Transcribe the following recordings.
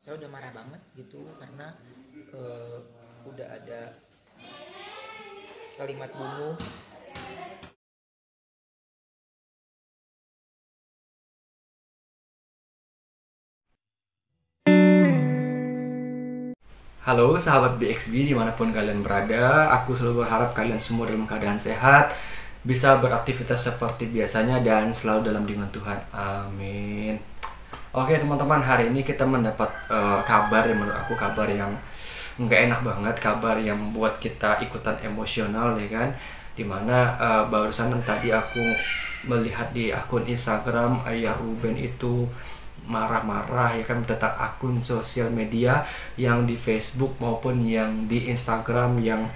Saya udah marah banget gitu karena eh, udah ada kalimat bunuh. Halo sahabat BXB dimanapun kalian berada, aku selalu berharap kalian semua dalam keadaan sehat, bisa beraktivitas seperti biasanya dan selalu dalam lindungan Tuhan. Amin. Oke teman-teman, hari ini kita mendapat kabar yang menurut aku kabar yang nggak enak banget, kabar yang membuat kita ikutan emosional ya kan. Dimana barusan tadi aku melihat di akun Instagram Ayah Ruben itu marah-marah ya kan tentang akun sosial media yang di Facebook maupun yang di Instagram yang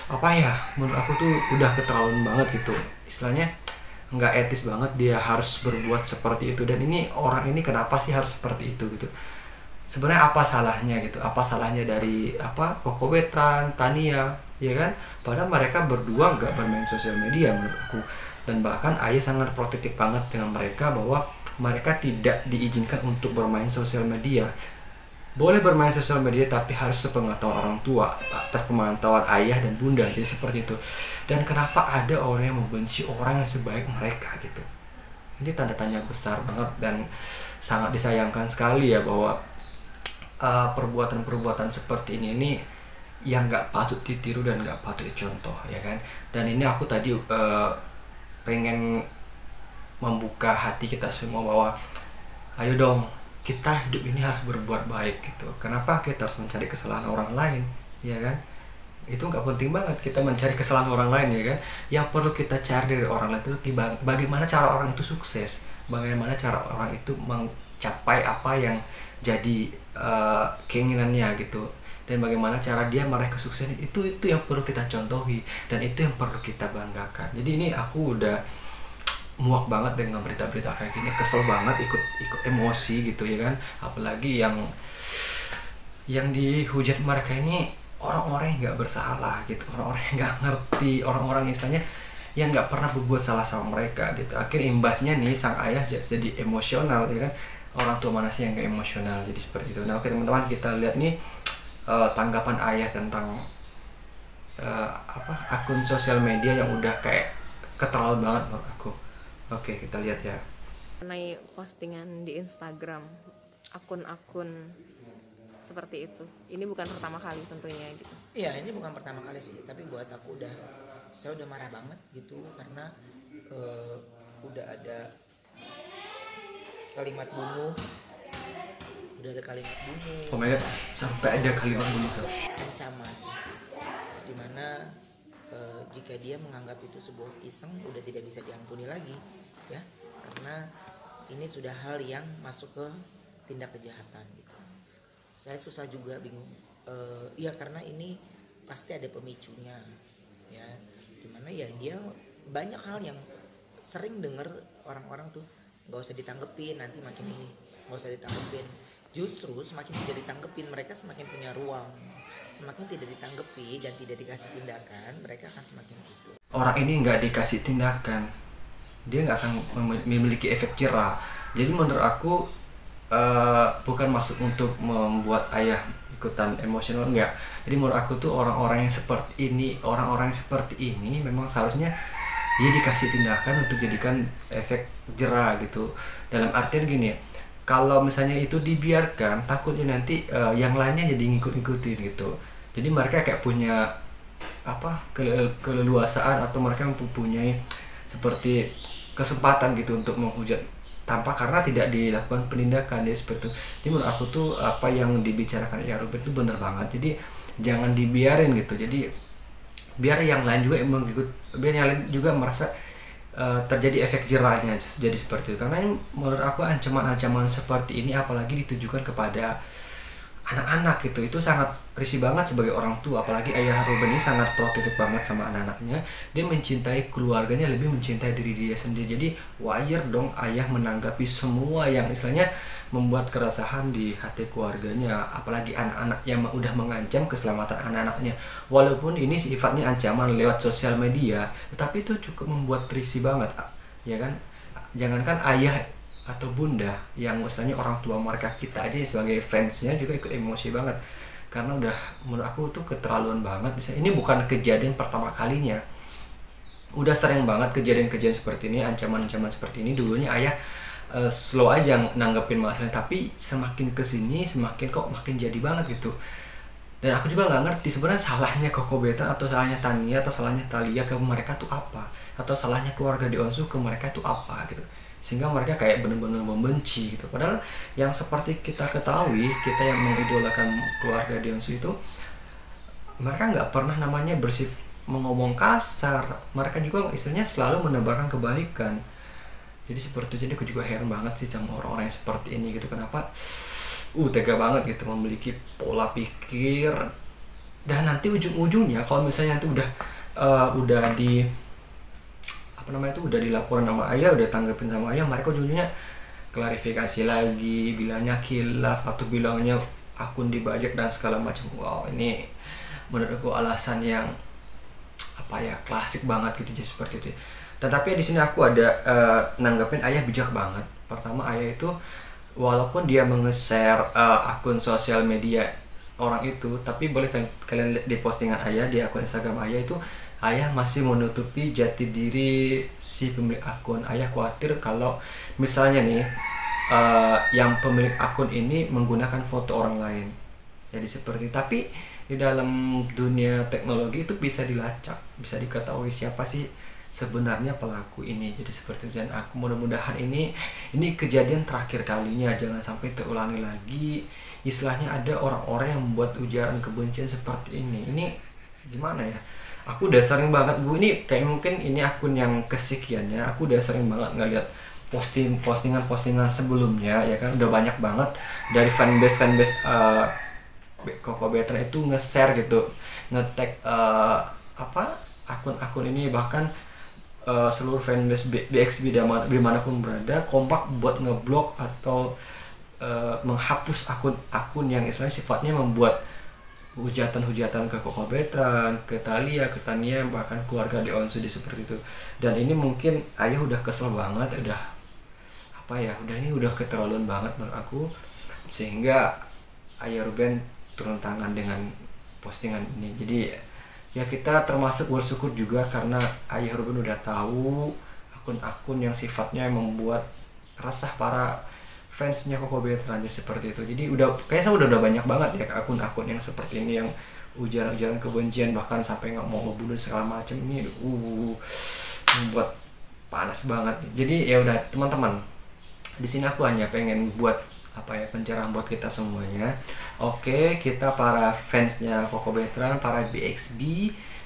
apa ya, menurut aku tuh udah keterlaluan banget gitu istilahnya, nggak etis banget dia harus berbuat seperti itu. Dan ini orang ini kenapa sih harus seperti itu gitu, sebenarnya apa salahnya gitu, apa salahnya dari apa Koko Betran, Tania ya kan, padahal mereka berdua nggak bermain sosial media menurut aku. Dan bahkan ayah sangat protektif banget dengan mereka bahwa mereka tidak diizinkan untuk bermain sosial media. Boleh bermain sosial media tapi harus sepengetahuan orang tua, atas pemantauan ayah dan bunda, jadi seperti itu. Dan kenapa ada orang yang membenci orang yang sebaik mereka gitu, ini tanda tanya besar banget. Dan sangat disayangkan sekali ya bahwa perbuatan-perbuatan seperti ini yang nggak patut ditiru dan nggak patut dicontoh ya kan. Dan ini aku tadi pengen membuka hati kita semua bahwa ayo dong, kita hidup ini harus berbuat baik gitu. Kenapa kita harus mencari kesalahan orang lain ya kan? Itu nggak penting banget kita mencari kesalahan orang lain ya kan. Yang perlu kita cari dari orang lain itu bagaimana cara orang itu sukses, bagaimana cara orang itu mencapai apa yang jadi keinginannya gitu, dan bagaimana cara dia meraih kesuksesan. Itu yang perlu kita contohi dan itu yang perlu kita banggakan. Jadi ini aku udah muak banget dengan berita-berita kayak gini, kesel banget, ikut emosi gitu ya kan. Apalagi yang dihujat mereka ini orang-orang yang nggak bersalah gitu, orang-orang yang nggak ngerti, orang-orang istilahnya yang nggak pernah berbuat salah sama mereka gitu. Akhirnya imbasnya nih sang ayah jadi emosional ya kan. Orang tua mana sih yang nggak emosional, jadi seperti itu. Nah oke teman-teman, kita lihat nih tanggapan ayah tentang apa akun sosial media yang udah kayak keterlaluan banget menurut aku. Oke, kita lihat ya. Mengenai postingan di Instagram akun-akun seperti itu, ini bukan pertama kali tentunya gitu. Iya, ini bukan pertama kali sih, tapi buat aku saya udah marah banget gitu karena eh, udah ada kalimat bunuh, Oh my god, sampai ada kalimat bunuh. ancaman, dimana jika dia menganggap itu sebuah iseng udah tidak bisa diampuni lagi ya, karena ini sudah hal yang masuk ke tindak kejahatan gitu. Saya susah juga bingung, ya karena ini pasti ada pemicunya ya, dimana ya dia banyak hal yang sering denger orang-orang tuh, nggak usah ditanggepin nanti makin ini, nggak usah ditanggepin. Justru semakin tidak ditanggepin mereka semakin punya ruang, semakin tidak ditanggepi dan tidak dikasih tindakan mereka akan semakin gitu. Orang ini nggak dikasih tindakan, dia nggak akan memiliki efek jerah. Jadi menurut aku bukan maksud untuk membuat ayah ikutan emosional, enggak. Jadi menurut aku tuh orang-orang yang seperti ini memang seharusnya dia dikasih tindakan untuk jadikan efek jerah gitu. Dalam artian gini, kalau misalnya itu dibiarkan takutnya nanti yang lainnya jadi ngikut-ngikutin gitu. Jadi mereka kayak punya apa keleluasaan atau mereka mempunyai seperti kesempatan gitu untuk menghujat tanpa, karena tidak dilakukan penindakan ya seperti itu. Jadi menurut aku tuh apa yang dibicarakan ya Robert itu benar banget. Jadi jangan dibiarin gitu. Jadi biar yang lain juga mengikut, biar yang lain juga merasa terjadi efek jerahnya jadi seperti itu. Karena ini, menurut aku ancaman-ancaman seperti ini apalagi ditujukan kepada anak-anak gitu, itu sangat risih banget sebagai orang tua. Apalagi ayah Ruben ini sangat protektif banget sama anak-anaknya, dia mencintai keluarganya lebih mencintai diri dia sendiri. Jadi wajar dong ayah menanggapi semua yang istilahnya membuat keresahan di hati keluarganya, apalagi anak-anak yang udah mengancam keselamatan anak-anaknya. Walaupun ini sifatnya ancaman lewat sosial media, tetapi itu cukup membuat risih banget ya kan. Jangankan ayah atau bunda yang misalnya orang tua mereka, kita aja sebagai fansnya juga ikut emosi banget, karena udah menurut aku tuh keterlaluan banget. Ini bukan kejadian pertama kalinya, udah sering banget kejadian-kejadian seperti ini, ancaman-ancaman seperti ini. Dulunya ayah slow aja nanggepin masalah, tapi semakin kesini semakin kok makin jadi banget gitu. Dan aku juga nggak ngerti sebenarnya salahnya Koko Betran atau salahnya Tania atau salahnya Thalia ke mereka tuh apa, atau salahnya keluarga Deonsu ke mereka tuh apa gitu, sehingga mereka kayak bener-bener membenci gitu. Padahal yang seperti kita ketahui, kita yang mengidolakan keluarga Deonsu itu, mereka nggak pernah namanya ngomong kasar, mereka juga istilahnya selalu menebarkan kebaikan. Jadi seperti itu. Jadi aku juga heran banget sih sama orang-orang yang seperti ini gitu. Kenapa tega banget gitu memiliki pola pikir, dan nanti ujung-ujungnya kalau misalnya nanti udah di apa namanya itu, udah dilaporin sama ayah, udah tanggepin sama ayah, mereka ujung-ujungnya klarifikasi lagi, bilangnya khilaf atau bilangnya akun dibajak dan segala macam. Wow, ini menurutku alasan yang klasik banget gitu, jadi seperti itu. Tetapi di sini aku ada nanggepin ayah bijak banget. Pertama, ayah itu walaupun dia menge-share akun sosial media orang itu, tapi boleh kalian lihat di postingan ayah di akun Instagram ayah itu, ayah masih menutupi jati diri si pemilik akun. Ayah khawatir kalau misalnya nih yang pemilik akun ini menggunakan foto orang lain, jadi seperti. Tapi di dalam dunia teknologi itu bisa dilacak, bisa diketahui siapa sih sebenarnya pelaku ini, jadi seperti itu. Dan aku mudah-mudahan ini kejadian terakhir kalinya, jangan sampai terulangi lagi. Istilahnya ada orang-orang yang membuat ujaran kebencian seperti ini gimana ya, aku udah sering banget ini kayak mungkin ini akun yang kesekiannya, aku udah sering banget ngeliat postingan sebelumnya ya kan, udah banyak banget dari fanbase Koko Betran itu nge-share gitu, nge-tag akun-akun ini, bahkan seluruh fanbase BXB dimanapun berada kompak buat ngeblok atau menghapus akun-akun yang istilahnya sifatnya membuat hujatan-hujatan ke Koko Betran, ke Thalia, ke Tania, bahkan keluarga Deonsu seperti itu. Dan ini mungkin ayah udah kesel banget, udah keterlaluan banget menurut aku, sehingga ayah Ruben turun tangan dengan postingan ini. Jadi ya kita termasuk bersyukur juga karena ayah Ruben udah tahu akun-akun yang sifatnya membuat resah para fansnya Koko Betran seperti itu. Jadi kayaknya udah banyak banget ya akun-akun yang seperti ini, yang ujaran-ujaran kebencian, bahkan sampai nggak mau ngebunuh segala macam. Ini membuat panas banget. Jadi ya udah teman-teman, di sini aku hanya pengen buat pencerahan buat kita semuanya. Oke, kita para fansnya Koko Betran, para BXB,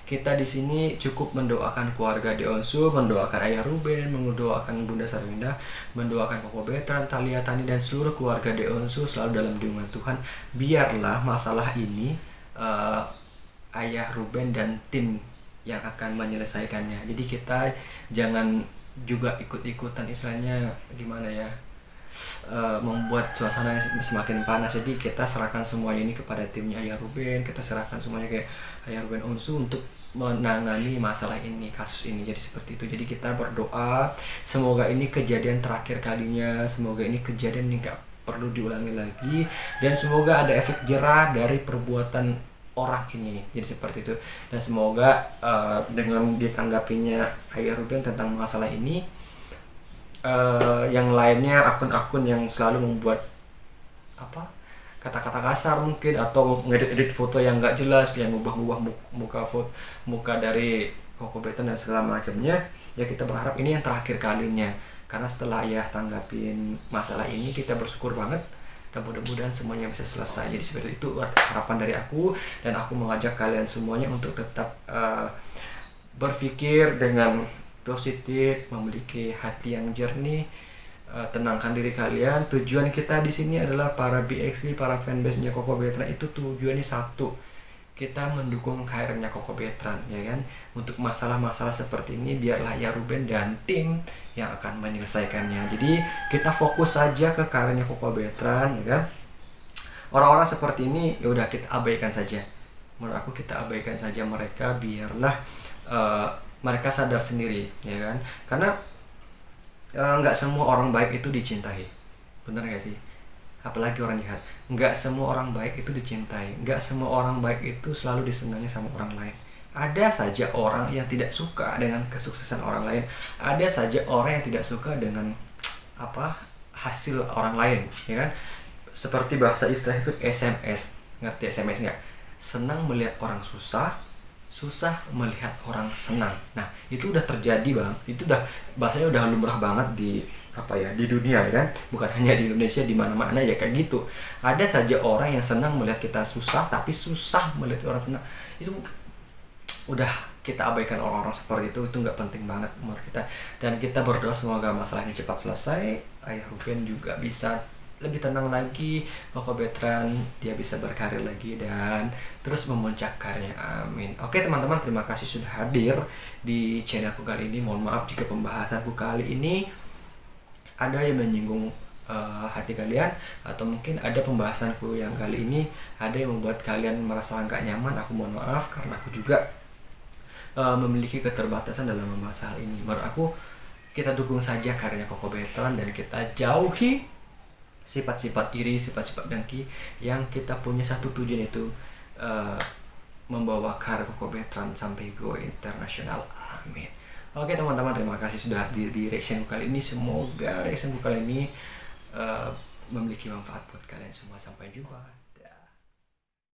kita di sini cukup mendoakan keluarga Deonsu, mendoakan ayah Ruben, mendoakan Bunda Sarwinda, mendoakan Koko Betran, Thalia, Tani, dan seluruh keluarga Deonsu selalu dalam lindungan Tuhan. Biarlah masalah ini ayah Ruben dan tim yang akan menyelesaikannya. Jadi kita jangan juga ikut-ikutan istilahnya gimana ya, membuat suasana semakin panas. Jadi kita serahkan semuanya ini kepada timnya ayah Ruben, kita serahkan semuanya ke ayah Ruben Onsu untuk menangani masalah ini, kasus ini. Jadi seperti itu. Jadi kita berdoa semoga ini kejadian terakhir kalinya, semoga ini kejadian yang gak perlu diulangi lagi, dan semoga ada efek jerah dari perbuatan orang ini. Jadi seperti itu. Dan semoga dengan ditanggapinya ayah Ruben tentang masalah ini, yang lainnya akun-akun yang selalu membuat kata-kata kasar mungkin, atau ngedit foto yang nggak jelas, yang ngubah-ngubah muka dari Koko Betran dan segala macamnya, ya kita berharap ini yang terakhir kalinya, karena setelah ayah tanggapin masalah ini kita bersyukur banget, dan mudah-mudahan semuanya bisa selesai. Jadi seperti itu harapan dari aku, dan aku mengajak kalian semuanya untuk tetap berpikir dengan positif, memiliki hati yang jernih, tenangkan diri kalian. Tujuan kita di sini adalah para BXB, para fanbase-nya Koko Betran itu tujuannya satu, kita mendukung karirnya Koko Betran, ya kan. Untuk masalah-masalah seperti ini biarlah ya Ruben dan tim yang akan menyelesaikannya. Jadi kita fokus saja ke karirnya Koko Betran, ya kan. Orang-orang seperti ini ya udah kita abaikan saja. Menurut aku kita abaikan saja mereka, biarlah mereka sadar sendiri, ya kan. Karena nggak semua orang baik itu dicintai, bener gak sih? Apalagi orang jahat. Nggak semua orang baik itu dicintai, nggak semua orang baik itu selalu disenangi sama orang lain. Ada saja orang yang tidak suka dengan kesuksesan orang lain, ada saja orang yang tidak suka dengan hasil orang lain, ya kan? Seperti bahasa istilah itu SMS, ngerti SMS nggak? Senang melihat orang susah, susah melihat orang senang. Nah, itu udah terjadi bang, itu udah bahasanya udah lumrah banget di di dunia, ya kan? Bukan hanya di Indonesia, di mana-mana ya kayak gitu. Ada saja orang yang senang melihat kita susah, tapi susah melihat orang senang. Itu udah kita abaikan orang-orang seperti itu nggak penting banget menurut kita. Dan kita berdoa semoga masalah ini cepat selesai. Ayah Ruben juga bisa lebih tenang lagi, Koko Betran dia bisa berkarir lagi dan terus memuncak karirnya, amin. Oke teman-teman, terima kasih sudah hadir di channelku kali ini. Mohon maaf jika pembahasanku kali ini ada yang menyinggung hati kalian, atau mungkin ada pembahasanku yang kali ini ada yang membuat kalian merasa nggak nyaman. Aku mohon maaf karena aku juga memiliki keterbatasan dalam membahas hal ini. Menurut aku kita dukung saja karyanya Koko Betran dan kita jauhi sifat-sifat iri, sifat-sifat dengki yang kita punya satu tujuan, itu membawa karya Koko Betran sampai go internasional, amin. Oke teman-teman, terima kasih sudah hadir di reactionku kali ini. Semoga reactionku kali ini memiliki manfaat buat kalian semua. Sampai jumpa.